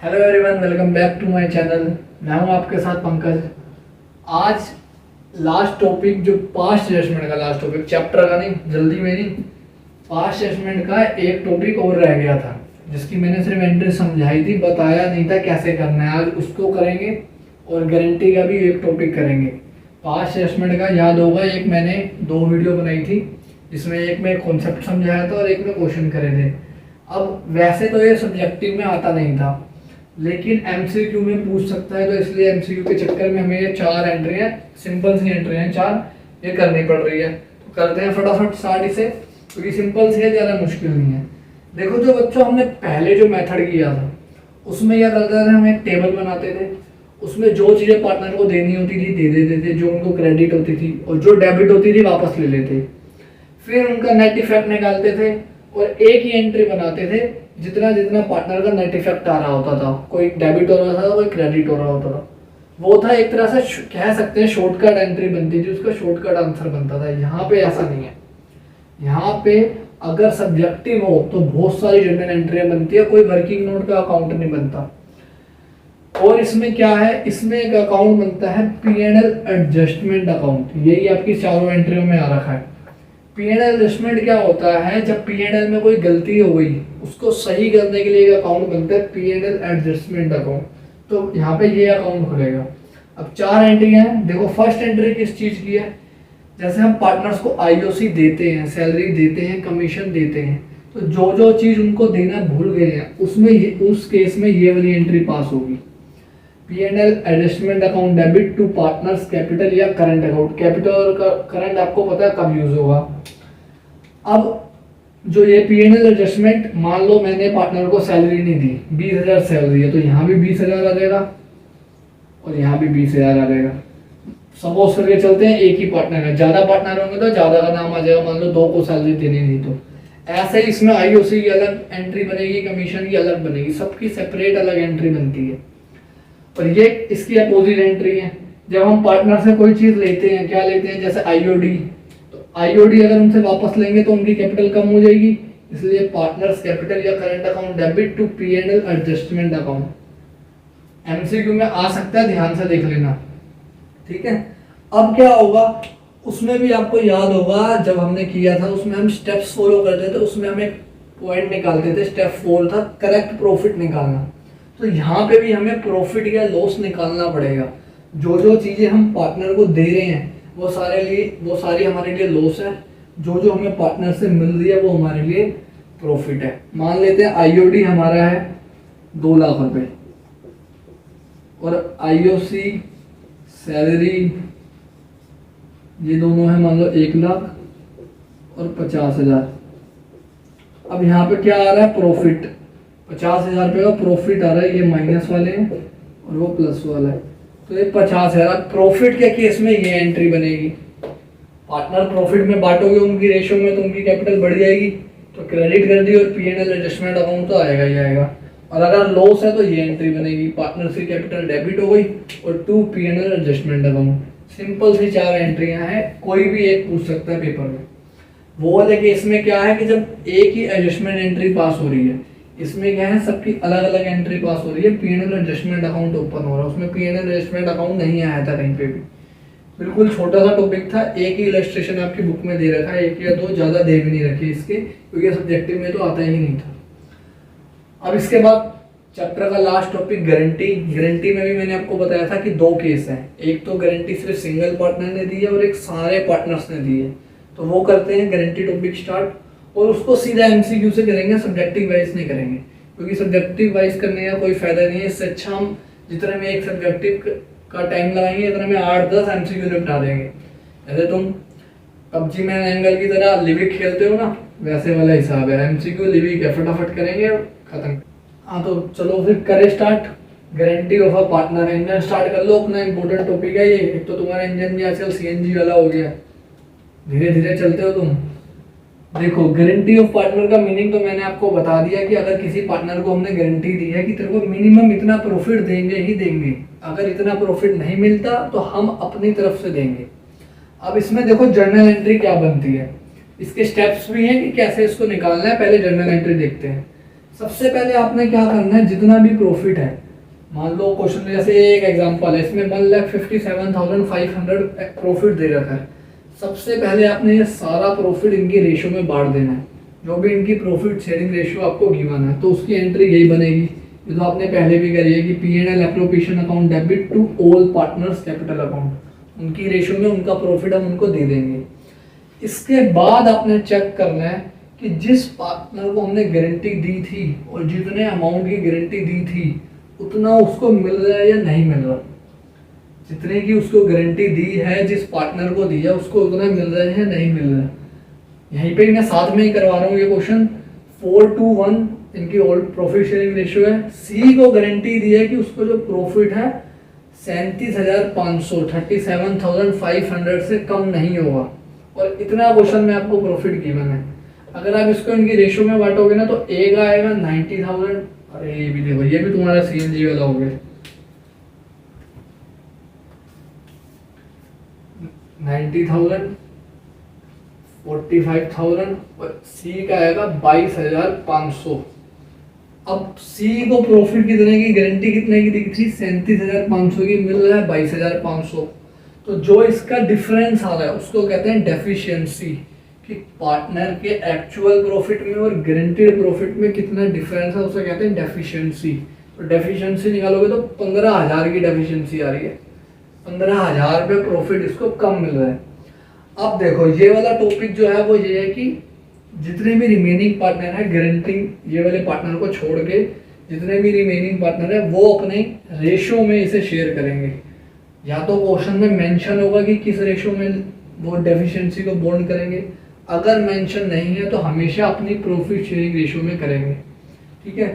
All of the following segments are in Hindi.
Hello everyone, welcome back to my channel. मैं हूं आपके साथ पंकज। आज लास्ट टॉपिक, जो पास्ट एडजस्टमेंट का लास्ट टॉपिक, चैप्टर का नहीं, जल्दी में नहीं, पास्ट एडजस्टमेंट का एक टॉपिक और रह गया था जिसकी मैंने सिर्फ एंट्री समझाई थी, बताया नहीं था कैसे करना है। आज उसको करेंगे और गारंटी का भी एक टॉपिक करेंगे। पास्ट एडजस्टमेंट का याद होगा, एक मैंने 2 वीडियो बनाई थी जिसमें एक में कॉन्सेप्ट समझाया था और एक में क्वेश्चन करे थे। अब वैसे तो ये सब्जेक्टिव में आता नहीं था, लेकिन एमसीक्यू में पूछ सकता है, तो इसलिए एमसीक्यू के चक्कर में हमें ये 4 एंट्रियाँ, सिंपल सी एंट्रियाँ 4 ये करनी पड़ रही है। तो करते हैं फटाफट स्टार्ट इसे, क्योंकि सिंपल से ज़्यादा मुश्किल नहीं है। देखो, जो बच्चों हमने पहले जो मेथड किया था उसमें क्या करते थे, हम एक टेबल बनाते थे, उसमें जो चीज़ें पार्टनर को देनी होती थी दे देते थे, जो उनको क्रेडिट होती थी और जो डेबिट होती थी वापस ले लेते। फिर उनका नेट इफेक्ट निकालते थे और एक ही एंट्री बनाते थे जितना जितना पार्टनर का नेट इफेक्ट आ रहा होता था। कोई डेबिट हो रहा था, कोई क्रेडिट हो रहा होता था। वो था एक तरह से कह सकते हैं शॉर्टकट एंट्री बनती थी, उसका शॉर्टकट आंसर बनता था। यहाँ पे ऐसा नहीं है। यहाँ पे अगर सब्जेक्टिव हो तो बहुत सारी जनरल एंट्रियाँ बनती है, कोई वर्किंग नोट का अकाउंट नहीं बनता। और इसमें क्या है, इसमें एक अकाउंट बनता है P&L एडजस्टमेंट अकाउंट। यही आपकी चारों एंट्रियों में आ रखा है। P&L एडजस्टमेंट क्या होता है, जब P&L में कोई गलती हो गई उसको सही करने के लिए एक अकाउंट बनता है P&L एडजस्टमेंट अकाउंट। तो यहाँ पे ये अकाउंट खुलेगा। अब 4 एंट्रियाँ हैं। देखो, फर्स्ट एंट्री किस चीज़ की है, जैसे हम पार्टनर्स को IOC देते हैं, सैलरी देते हैं, कमीशन देते हैं, तो जो जो चीज़ उनको देना भूल गए हैं उसमें उस केस में ये वाली एंट्री पास होगी। P&L adjustment account debit to partners capital या करंट अकाउंट। कैपिटल और करंट आपको पता है कब यूज होगा। अब जो ये P&L एडजस्टमेंट, मान लो मैंने पार्टनर को सैलरी नहीं दी, 20,000 सैलरी है, तो यहाँ भी 20,000 आ जाएगा और यहाँ भी 20,000 आ जाएगा। सपोज करके चलते हैं एक ही पार्टनर है, ज़्यादा पार्टनर होंगे तो ज़्यादा का नाम आ जाएगा। मान लो 2 को सैलरी देनी थी, तो ऐसे ही इसमें IOC की अलग एंट्री बनेगी, कमीशन की अलग बनेगी, सबकी सेपरेट अलग एंट्री बनती है। और ये इसकी अपोजिट एंट्री है। जब हम पार्टनर से कोई चीज़ लेते हैं, क्या लेते हैं, जैसे IOD, तो IOD अगर उनसे वापस लेंगे तो उनकी कैपिटल कम हो जाएगी, इसलिए पार्टनर्स कैपिटल या current account debit to P&L adjustment account. MCQ में आ सकता है, ध्यान से देख लेना, ठीक है। अब क्या होगा, उसमें भी आपको याद होगा जब हमने किया था उसमें हम स्टेप्स फॉलो करते थे, उसमें हम एक पॉइंट निकालते थे, स्टेप 4 था करेक्ट प्रॉफिट निकालना। तो यहाँ पे भी हमें प्रॉफिट या लॉस निकालना पड़ेगा। जो जो चीज़ें हम पार्टनर को दे रहे हैं वो सारी हमारे लिए लॉस है, जो जो हमें पार्टनर से मिल रही है वो हमारे लिए प्रॉफिट है। मान लेते हैं IOD हमारा है 2 लाख रुपए और IOC सैलरी ये दोनों है मान लो 1 लाख और 50,000। अब यहाँ पे क्या आ रहा है, प्रॉफिट 50,000 रुपये का प्रॉफिट आ रहा है। ये माइनस वाले हैं और वो प्लस वाला है, तो ये 50,000। प्रॉफिट के केस में ये एंट्री बनेगी। पार्टनर प्रॉफिट में बांटोगे उनकी रेशो में, तो उनकी कैपिटल बढ़ जाएगी, तो क्रेडिट कर दी और P&L एडजस्टमेंट अकाउंट तो आएगा ही आएगा। और अगर लॉस है तो ये एंट्री बनेगी, पार्टनर की कैपिटल डेबिट हो गई और to P&L adjustment account. Simple सी 4 एंट्रियाँ हैं, कोई भी एक पूछ सकता है पेपर में। वो वाले केस में क्या है कि जब एक ही एडजस्टमेंट एंट्री पास हो रही है, इसमें क्या है सबकी अलग अलग एंट्री पास हो रही है, P&L एडजस्टमेंट अकाउंट ओपन हो रहा है, उसमें P&L एडजस्टमेंट अकाउंट नहीं आया था कहीं पे भी। बिल्कुल छोटा सा टॉपिक था, एक ही इलस्ट्रेशन आपकी बुक में दे रखा है, 1 या 2, ज़्यादा दे भी नहीं रखे इसके, क्योंकि सब्जेक्टिव में तो आता ही नहीं था। अब इसके बाद चैप्टर का लास्ट टॉपिक गारंटी। गारंटी में भी मैंने आपको बताया था कि 2 केस हैं, एक तो गारंटी सिर्फ सिंगल पार्टनर ने दी है और एक सारे पार्टनर्स ने दी है। तो वो करते हैं गारंटी टॉपिक स्टार्ट, और उसको सीधा एमसीक्यू से करेंगे, सब्जेक्टिव वाइज नहीं करेंगे, क्योंकि सब्जेक्टिव वाइज करने का कोई फायदा नहीं है। इससे अच्छा हम जितने में एक सब्जेक्टिव का टाइम लगाएंगे इतने में 8-10 एमसीक्यू निपटा देंगे। जैसे तुम PUBG में एंगल की तरह लिविक खेलते हो ना, वैसे वाला हिसाब है। एमसीक्यू लिविक है, फटाफट करेंगे और खत्म। हाँ, तो चलो फिर करें start. Guarantee of a partner. Engine start कर लो, अपना इंपॉर्टेंट टॉपिक है ये। एक तो तुम्हारा इंजन भी आजकल CNG वाला हो गया, धीरे धीरे चलते हो तुम। देखो, गारंटी ऑफ पार्टनर का मीनिंग तो मैंने आपको बता दिया कि अगर किसी पार्टनर को हमने गारंटी दी है कि तेरे को मिनिमम इतना प्रॉफिट देंगे ही देंगे, अगर इतना प्रॉफिट नहीं मिलता तो हम अपनी तरफ से देंगे। अब इसमें देखो जर्नल एंट्री क्या बनती है, इसके स्टेप्स भी हैं कि कैसे इसको निकालना है। पहले जर्नल एंट्री देखते हैं। सबसे पहले आपने क्या करना है, जितना भी प्रॉफिट है, मान लो क्वेश्चन में जैसे एक एग्जांपल है, इसमें 1,57,500 प्रॉफिट दे रखा है। सबसे पहले आपने ये सारा प्रॉफिट इनकी रेशो में बांट देना है। जो भी इनकी प्रॉफिट शेयरिंग रेशियो आपको गिवन है, तो उसकी एंट्री यही बनेगी। ये तो आपने पहले भी करी है कि P&L appropriation account debit to all partners capital account, उनकी रेशियो में उनका प्रॉफिट हम उनको दे देंगे। इसके बाद आपने चेक करना है कि जिस पार्टनर को हमने गारंटी दी थी और जितने अमाउंट की गारंटी दी थी उतना उसको मिल रहा है या नहीं मिल रहा। जितने की उसको गारंटी दी है, जिस पार्टनर को दिया उसको उतना मिल रहा है या नहीं मिल रहा। यहीं पे मैं साथ में ही करवा रहा हूँ ये क्वेश्चन। 4:1 इनकी ओल्ड प्रॉफिट शेयरिंग रेशियो है। सी को गारंटी दी है कि उसको जो प्रॉफिट है 37,500 37,500 से कम नहीं होगा, और इतना क्वेश्चन में आपको प्रॉफिट गिवन है। अगर आप इसको इनकी रेशियो में बांटोगे ना, तो ए का आएगा 90,000। अरे ये भी देखो, ये भी तुम्हारा CNG वाला हो गया, 90,000, 45,000, और सी का आएगा 22,500। अब सी को प्रॉफिट कितने की, गारंटी कितने की दी थी, 37,500 की, मिल रहा है 22,500। तो जो इसका डिफरेंस आ रहा है उसको कहते हैं डेफिशिएंसी, कि पार्टनर के एक्चुअल प्रॉफिट में और गारंटीड प्रॉफिट में कितना डिफरेंस है, उसे कहते हैं डेफिशिएंसी। तो डेफिशिएंसी निकालोगे तो 15,000 की डेफिशिएंसी आ रही है, 15,000 रुपये प्रॉफिट इसको कम मिल रहा है। अब देखो ये वाला टॉपिक जो है वो ये है कि जितने भी रिमेनिंग पार्टनर है, गारंटिंग ये वाले पार्टनर को छोड़ के जितने भी रिमेनिंग पार्टनर है वो अपने रेशो में इसे शेयर करेंगे। या तो क्वेश्चन में मेंशन होगा कि किस रेशो में वो डेफिशिएंसी को बॉन्ड करेंगे, अगर मेंशन नहीं है तो हमेशा अपनी प्रॉफिट शेयरिंग रेशो में करेंगे। ठीक है,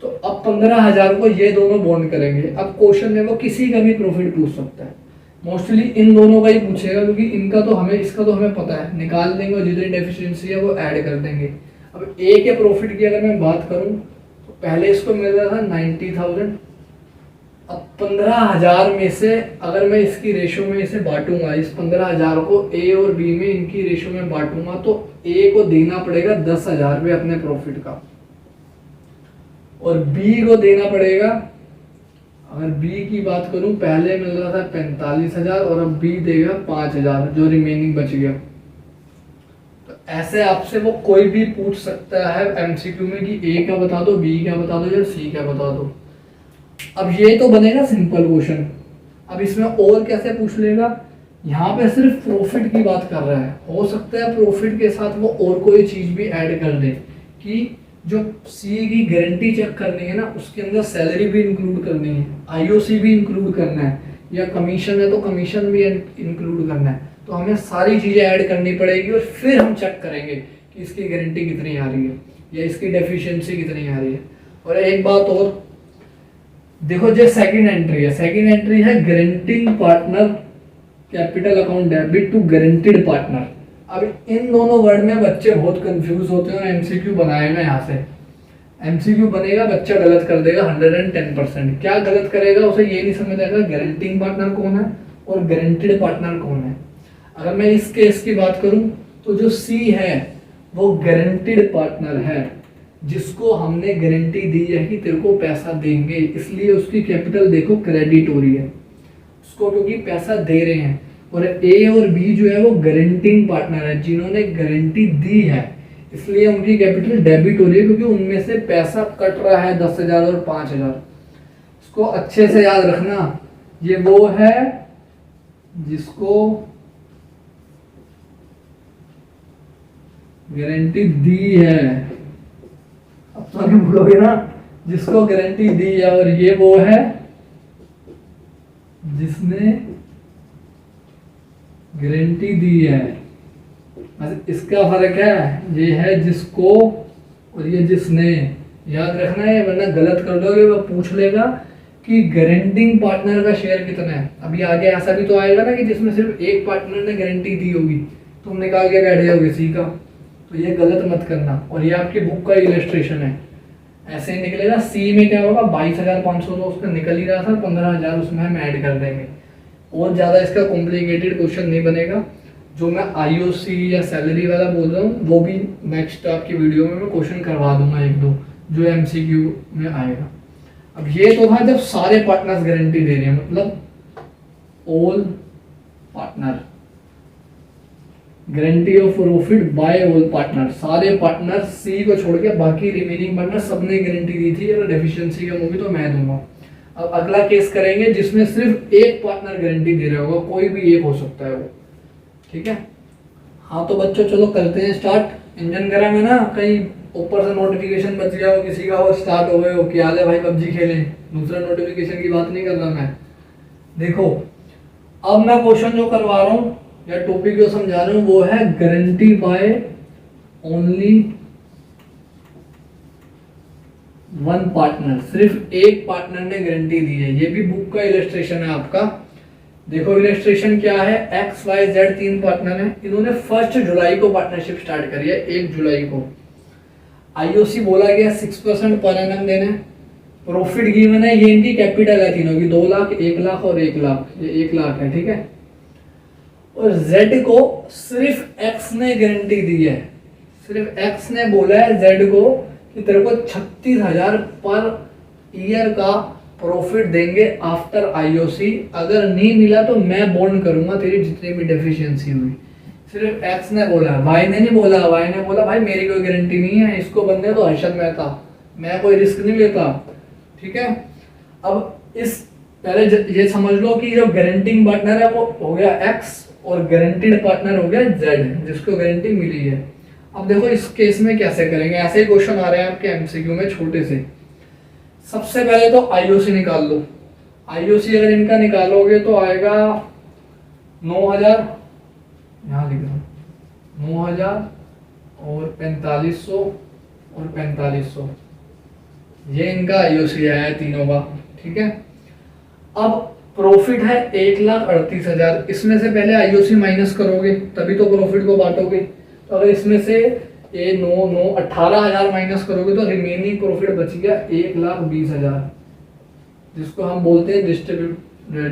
तो अब 15,000 को ये दोनों बॉन्ड करेंगे। अब क्वेश्चन में वो किसी का भी प्रॉफिट पूछ सकता है, मोस्टली इन दोनों का ही पूछेगा, क्योंकि इनका तो हमें इसका तो हमें पता है, निकाल देंगे और जितनी डेफिशिएंसी है वो ऐड कर देंगे। अब ए के प्रॉफिट की अगर मैं बात करूं तो पहले इसको मिल रहा था 90,000। अब 15,000 में से अगर मैं इसकी रेशो में इसे बांटूंगा, इस 15,000 को ए और बी में इनकी रेशो में बांटूंगा, तो ए को देना पड़ेगा 10,000 रुपये अपने प्रॉफिट का, और बी को देना पड़ेगा, अगर बी की बात करूं पहले मिल रहा था 45,000 और अब बी देगा 5,000 जो रिमेनिंग बच गया। तो ऐसे आपसे वो कोई भी पूछ सकता है एमसीक्यू में कि ए का बता दो, बी का बता दो या सी का बता दो। अब ये तो बनेगा सिंपल क्वेश्चन। अब इसमें और कैसे पूछ लेगा, यहाँ पे सिर्फ प्रॉफिट की बात कर रहा है, हो सकता है प्रॉफिट के साथ वो और कोई चीज भी ऐड कर दे कि जो सी की गारंटी चेक करनी है ना, उसके अंदर सैलरी भी इंक्लूड करनी है, आईओसी भी इंक्लूड करना है, या कमीशन है तो कमीशन भी इंक्लूड करना है। तो हमें सारी चीज़ें ऐड करनी पड़ेगी और फिर हम चेक करेंगे कि इसकी गारंटी कितनी आ रही है या इसकी डेफिशिएंसी कितनी आ रही है। और एक बात और देखो, जो सेकंड एंट्री है, सेकंड एंट्री है guaranteeing partner capital account debit to guaranteed partner. अब इन दोनों वर्ड में बच्चे बहुत कंफ्यूज होते हैं और एमसीक्यू बनाएगा। यहाँ से एमसीक्यू बनेगा, बच्चा गलत कर देगा 110%। क्या गलत करेगा, उसे ये नहीं समझ आएगा गारंटिंग पार्टनर कौन है और गारंटीड पार्टनर कौन है। अगर मैं इस केस की बात करूं तो जो सी है वो गारंटीड पार्टनर है, जिसको हमने गारंटी दी है कि तेरे को पैसा देंगे, इसलिए उसकी कैपिटल देखो क्रेडिट हो रही है उसको, क्योंकि पैसा दे रहे हैं। और ए और बी जो है वो गारंटिंग पार्टनर है, जिन्होंने गारंटी दी है, इसलिए उनकी कैपिटल डेबिट हो रही है, क्योंकि उनमें से पैसा कट रहा है 10,000 और 5,000। इसको अच्छे से याद रखना, ये वो है जिसको गारंटी दी है। अब तो आगे बोलोगे ना, जिसको गारंटी दी है, और ये वो है जिसने गारंटी दी है। इसका फर्क है, ये है जिसको और ये जिसने, याद रखना है, वरना गलत कर दोगे वो पूछ लेगा कि गारंटिंग पार्टनर का शेयर कितना है। अभी आगे ऐसा भी तो आएगा ना कि जिसमें सिर्फ एक पार्टनर ने गारंटी दी होगी, तुम निकाल के बैठ जाओगे सी का, तो ये गलत मत करना। और ये आपकी बुक का इलस्ट्रेशन है, ऐसे ही निकलेगा। सी में क्या होगा, 22,500 तो उसका निकल ही रहा था, 15,000 उसमें हम ऐड कर देंगे। और ज़्यादा इसका कॉम्प्लिकेटेड क्वेश्चन नहीं बनेगा। जो मैं आईओसी या सैलरी वाला बोल रहा हूँ वो भी नेक्स्ट आपकी वीडियो में मैं क्वेश्चन करवा दूंगा, एक दो जो एमसीक्यू में आएगा। अब ये तो था जब सारे पार्टनर्स गारंटी दे रहे हैं, मतलब all partner, guarantee of profit by all partner, सारे पार्टनर सी को छोड़ के बाकी रिमेनिंग पार्टनर सबने गारंटी दी थी, अगर डेफिशिएंसी कम होगी तो मैं दूंगा। अब अगला केस करेंगे जिसमें सिर्फ एक पार्टनर गारंटी दे रहा होगा, कोई भी एक हो सकता है वो, ठीक है। हाँ तो बच्चों चलो करते हैं स्टार्ट। इंजन गर्म है ना, कहीं ऊपर से नोटिफिकेशन बच गया हो किसी का, वो स्टार्ट हो गए हो कि आजा भाई पबजी खेलें, दूसरा नोटिफिकेशन की बात नहीं कर रहा मैं। देखो अब मैं क्वेश्चन जो करवा रहा हूँ या टॉपिक जो समझा रहा हूँ वो है guarantee by only one partner, सिर्फ एक पार्टनर ने गारंटी दी है। ये भी बुक का इलस्ट्रेशन है आपका। देखो इलस्ट्रेशन क्या है, एक्स वाई जेड तीन पार्टनर हैं, इन्होंने 1 जुलाई को पार्टनरशिप स्टार्ट करी है, 1 जुलाई को। आईओसी बोला गया 6% पर एनम देना है, प्रॉफिट गिवन है, ये इनकी कैपिटल है तीनों की, 2 लाख 1 लाख और 1 लाख, ये 1 लाख है, ठीक है। और जेड को सिर्फ एक्स ने गारंटी दी है, सिर्फ एक्स ने बोला है जेड को कि तेरे को 36,000 पर ईयर का प्रॉफिट देंगे आफ्टर आईओसी, अगर नहीं मिला तो मैं बॉन्ड करूंगा तेरी जितनी भी डेफिशिएंसी हुई। सिर्फ एक्स ने बोला, वाई ने नहीं बोला। वाई ने बोला भाई मेरी कोई गारंटी नहीं है, इसको बंदे तो हर्षद मेहता, मैं कोई रिस्क नहीं लेता, ठीक है। अब इस पहले ये समझ लो कि जो गारंटिंग पार्टनर है वो हो गया एक्स और गारंटीड पार्टनर हो गया जेड, जिसको गारंटी मिली है। अब देखो इस केस में कैसे करेंगे, ऐसे ही क्वेश्चन आ रहे हैं आपके एमसीक्यू में छोटे से। सबसे पहले तो आईओसी निकाल लो। आईओसी अगर इनका निकालोगे तो आएगा 9,000, यहाँ लिख दो 9,000 और 4500 और 4500, ये इनका आईओसी आया है तीनों का, ठीक है। अब प्रॉफिट है 1,38,000, इसमें से पहले आईओसी माइनस करोगे तभी तो प्रॉफिट को बांटोगे। तो अगर इसमें से ये 18,000 माइनस करोगे तो रिमेनिंग प्रॉफिट बच गया 1,20,000, जिसको हम बोलते हैं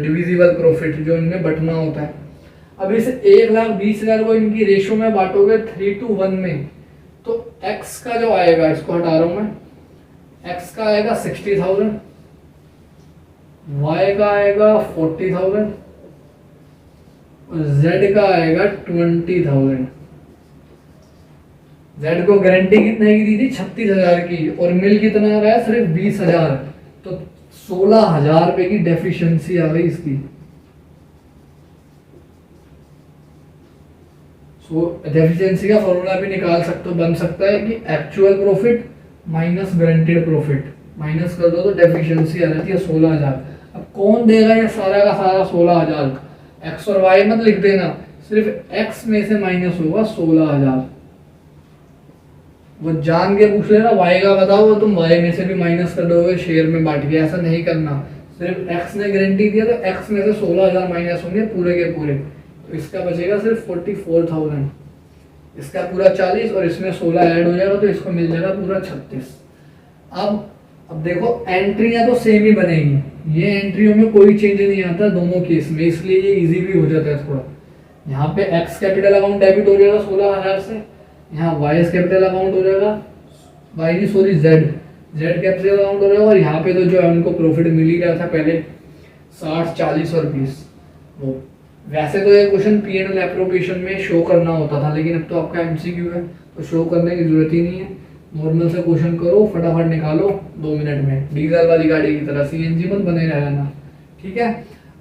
डिविजिबल प्रॉफिट, जो इनमें बटना होता है। अब इस 1,20,000 को इनकी रेशो में बांटोगे 3:1 में, तो x का जो आएगा, इसको हटा रहा हूं मैं, x का आएगा 60,000, y का आएगा 40,000 और z का आएगा 20,000। Z को गारंटी कितने की दी थी, 36,000 की, और मिल कितना आ रहा है, सिर्फ 20,000, तो 16,000 रुपए की डेफिशिएंसी आ गई इसकी। डेफिशिएंसी का फॉर्मूला भी निकाल सकते हो, बन सकता है कि actual profit minus guaranteed profit, minus कर दो तो डेफिशिएंसी आ जाती है 16,000। अब कौन देगा ये सारा का सारा 16,000, एक्स और वाई मत लिख देना, सिर्फ एक्स में से माइनस होगा 16,000। वो जान के पूछ लेना वाई का बताओ, तुम वाई में से भी माइनस कर दोगे शेयर में बांट के, ऐसा नहीं करना। सिर्फ एक्स ने गारंटी दिया तो एक्स में से 16,000 माइनस होंगे पूरे के पूरे, तो इसका बचेगा सिर्फ 44,000, इसका पूरा 40 और इसमें 16 ऐड हो जाएगा तो इसको मिल जाएगा पूरा 36। अब देखो एंट्रियां तो सेम ही बनेगी, ये एंट्रियों में कोई चेंज नहीं आता दोनों केस में, इसलिए ये इजी भी हो जाता है थोड़ा। यहाँ पे एक्स कैपिटल अकाउंट डेबिट हो जाएगा 16,000 से, यहाँ वाई कैपिटल अकाउंट हो जाएगा, जेड कैपिटल अकाउंट हो जाएगा, और यहाँ पे तो जो है उनको प्रॉफिट मिल ही रहा था पहले 60, 40 और 20। वो वैसे तो ये क्वेश्चन P&L एप्रोप्रिएशन में शो करना होता था, लेकिन अब तो आपका एमसीक्यू है तो शो करने की जरूरत ही नहीं है। नॉर्मल से क्वेश्चन करो, फटाफट निकालो 2 मिनट में, डीजल वाली गाड़ी की तरह, सीएनजी मत बने रहना, ठीक है।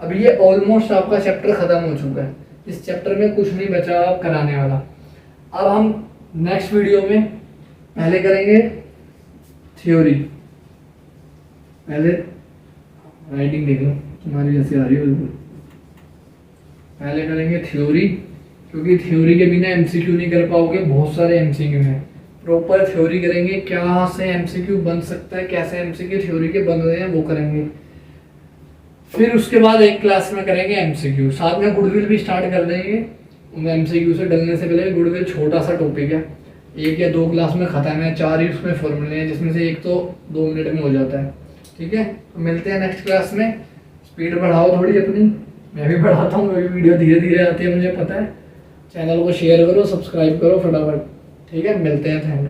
अब ये ऑलमोस्ट आपका चैप्टर खत्म हो चुका है, इस चैप्टर में कुछ नहीं बचा कराने वाला। अब हम नेक्स्ट वीडियो में पहले करेंगे थ्योरी, पहले राइटिंग देख लो तुम्हारी जैसी आ रही है बिल्कुल, पहले करेंगे थ्योरी, क्योंकि थ्योरी के बिना एमसीक्यू नहीं कर पाओगे, बहुत सारे एमसीक्यू हैं। प्रॉपर थ्योरी करेंगे, क्या से एमसीक्यू बन सकता है, कैसे एमसीक्यू थ्योरी के बन रहे हैं वो करेंगे। फिर उसके बाद एक क्लास में करेंगे एमसीक्यू, साथ में गुडविल भी स्टार्ट कर देंगे। एमसीक्यू से डलने से पहले गुडविल छोटा सा टॉपिक है, 1 या 2 क्लास में खत्म है, 4 ही उसमें फॉर्मूले हैं, जिसमें से एक तो 2 मिनट में हो जाता है, ठीक है। तो मिलते हैं नेक्स्ट क्लास में, स्पीड बढ़ाओ थोड़ी अपनी, मैं भी बढ़ाता हूँ, मेरी वीडियो धीरे धीरे आती है मुझे पता है। चैनल को शेयर करो, सब्सक्राइब करो फटाफट, ठीक है। मिलते हैं, थैंक यू।